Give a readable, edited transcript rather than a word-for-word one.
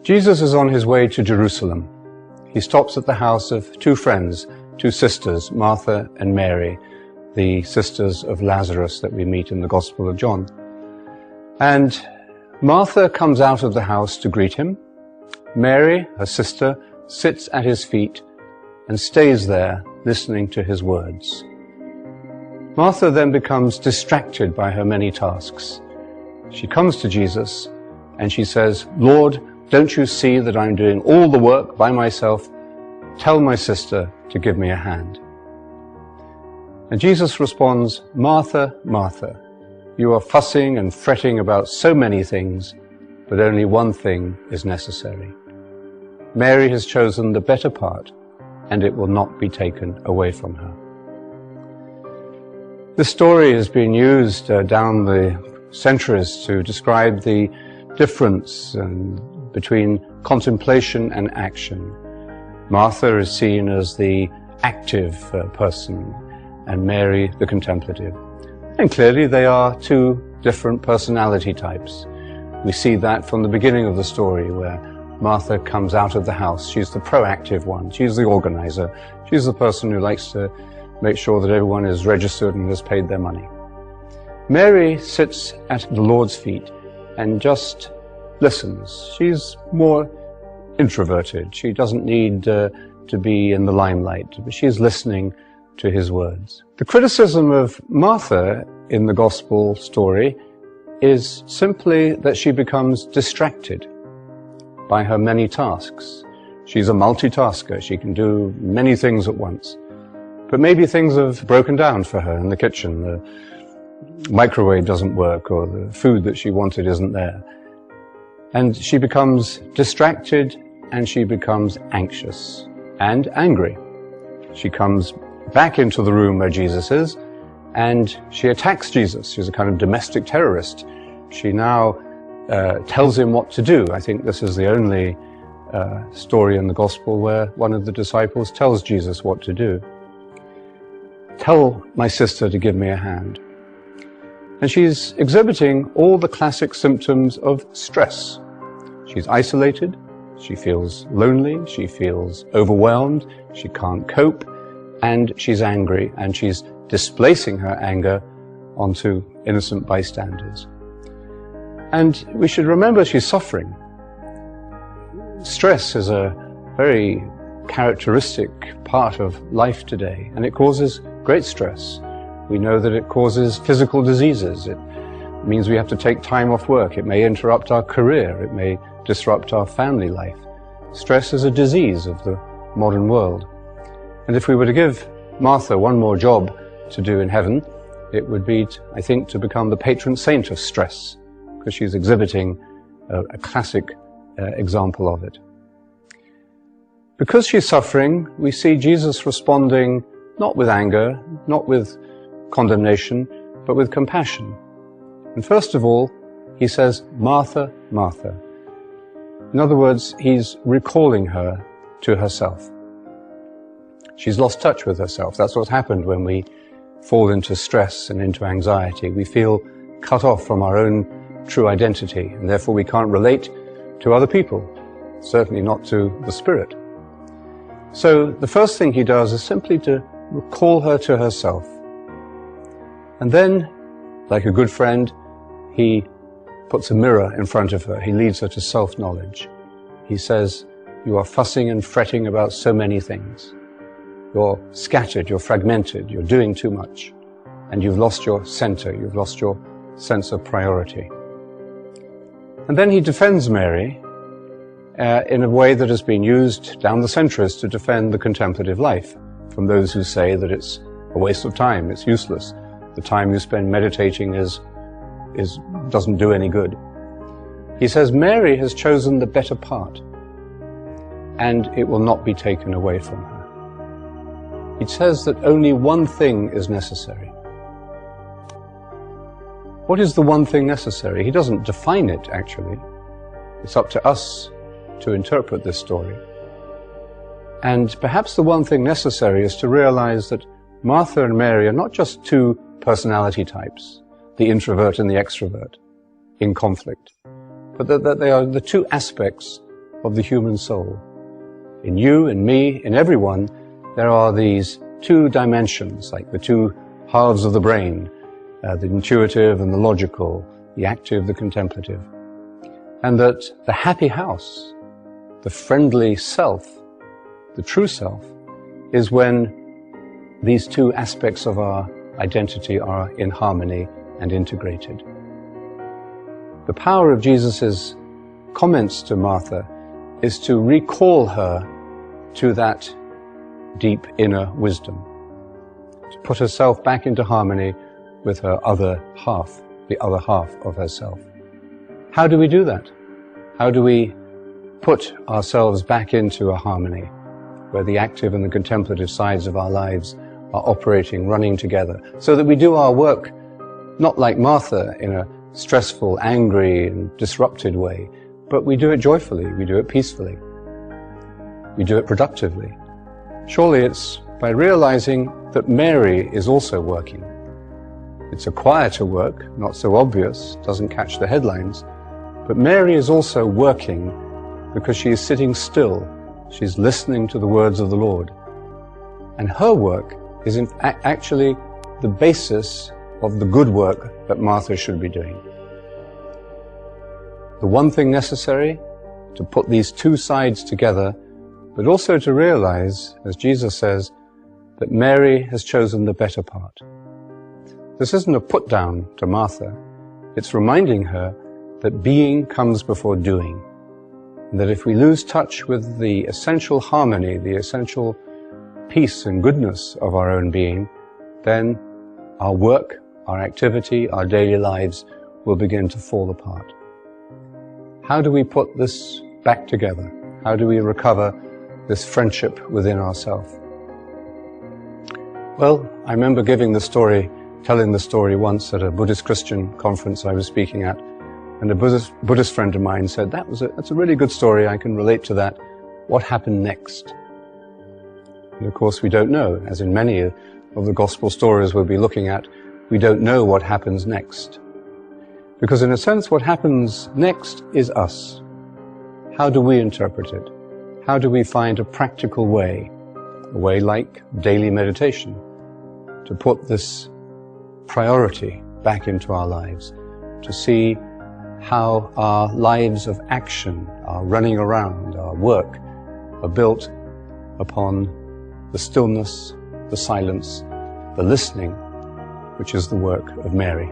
Jesus is on his way to Jerusalem. He stops at the house of two friends, two sisters, Martha and Mary, the sisters of Lazarus that we meet in the Gospel of John. And Martha comes out of the house to greet him. Mary, her sister, sits at his feet and stays there listening to his words. Martha then becomes distracted by her many tasks. She comes to Jesus and she says, "Lord, don't you see that I'm doing all the work by myself? Tell my sister to give me a hand." And Jesus responds, "Martha, Martha, you are fussing and fretting about so many things, but only one thing is necessary. Mary has chosen the better part, and it will not be taken away from her." This story has been used down the centuries to describe the difference between contemplation and action. Martha is seen as the active person, and Mary the contemplative. And clearly they are two different personality types. We see that from the beginning of the story, where Martha comes out of the house. She's the proactive one. She's the organizer. She's the person who likes to make sure that everyone is registered and has paid their money. Mary sits at the Lord's feet and just listens. She's more introverted. She doesn't need to be in the limelight, but she's listening to his words. The criticism of Martha in the gospel story is simply that she becomes distracted by her many tasks. She's a multitasker. She can do many things at once. But maybe things have broken down for her in the kitchen. The microwave doesn't work, or the food that she wanted isn't there. And she becomes distracted, and she becomes anxious and angry. She comes back into the room where Jesus is, and she attacks Jesus. She's a kind of domestic terrorist. She now tells him what to do. I think this is the only story in the gospel where one of the disciples tells Jesus what to do. "Tell my sister to give me a hand." And she's exhibiting all the classic symptoms of stress. She's isolated, she feels lonely, she feels overwhelmed, she can't cope, and she's angry, and she's displacing her anger onto innocent bystanders. And we should remember she's suffering. Stress is a very characteristic part of life today, and it causes great stress. We know that it causes physical diseases. It means we have to take time off work. It may interrupt our career. It may disrupt our family life. Stress is a disease of the modern world. And if we were to give Martha one more job to do in heaven, it would be, I think, to become the patron saint of stress, because she's exhibiting a classic example of it. Because she's suffering, we see Jesus responding not with anger, not with condemnation, but with compassion. And first of all, he says, "Martha, Martha." In other words, he's recalling her to herself. She's lost touch with herself. That's what's happened when we fall into stress and into anxiety. We feel cut off from our own true identity, and therefore we can't relate to other people, certainly not to the Spirit. So the first thing he does is simply to recall her to herself. And then, like a good friend, he puts a mirror in front of her. He leads her to self-knowledge. He says, "You are fussing and fretting about so many things. You're scattered, you're fragmented, you're doing too much, and you've lost your center, you've lost your sense of priority." And then he defends Mary in a way that has been used down the centuries to defend the contemplative life from those who say that it's a waste of time, it's useless. The time you spend meditating doesn't do any good. He says Mary has chosen the better part, and it will not be taken away from her. He says that only one thing is necessary. What is the one thing necessary? He doesn't define it, actually. It's up to us to interpret this story. And perhaps the one thing necessary is to realize that Martha and Mary are not just two personality types, the introvert and the extrovert, in conflict. but that they are the two aspects of the human soul. In you, in me, in everyone, there are these two dimensions, like the two halves of the brain, the intuitive and the logical, the active, the contemplative. And that the happy house, the friendly self, the true self, is when these two aspects of our identity are in harmony and integrated. The power of Jesus' comments to Martha is to recall her to that deep inner wisdom, to put herself back into harmony with her other half, the other half of herself. How do we do that? How do we put ourselves back into a harmony where the active and the contemplative sides of our lives are operating, running together, so that we do our work not like Martha in a stressful, angry and disrupted way, but we do it joyfully, we do it peacefully, we do it productively. Surely it's by realizing that Mary is also working. It's a quieter work, not so obvious, doesn't catch the headlines, but Mary is also working because she is sitting still. She's listening to the words of the Lord. And her work is actually the basis of the good work that Martha should be doing. The one thing necessary to put these two sides together, but also to realize, as Jesus says, that Mary has chosen the better part. This isn't a put down to Martha. It's reminding her that being comes before doing. And that if we lose touch with the essential harmony, the essential peace and goodness of our own being, then our work, our activity, our daily lives will begin to fall apart. How do we put this back together? How do we recover this friendship within ourselves? Well, I remember telling the story once at a Buddhist Christian conference I was speaking at, and a Buddhist friend of mine said, that's a really good story, I can relate to that. What happened next? And of course we don't know, as in many of the gospel stories we'll be looking at, we don't know what happens next. Because in a sense what happens next is us. How do we interpret it? How do we find a practical way, a way like daily meditation, to put this priority back into our lives, to see how our lives of action, our running around, our work, are built upon the stillness, the silence, the listening, which is the work of Mary.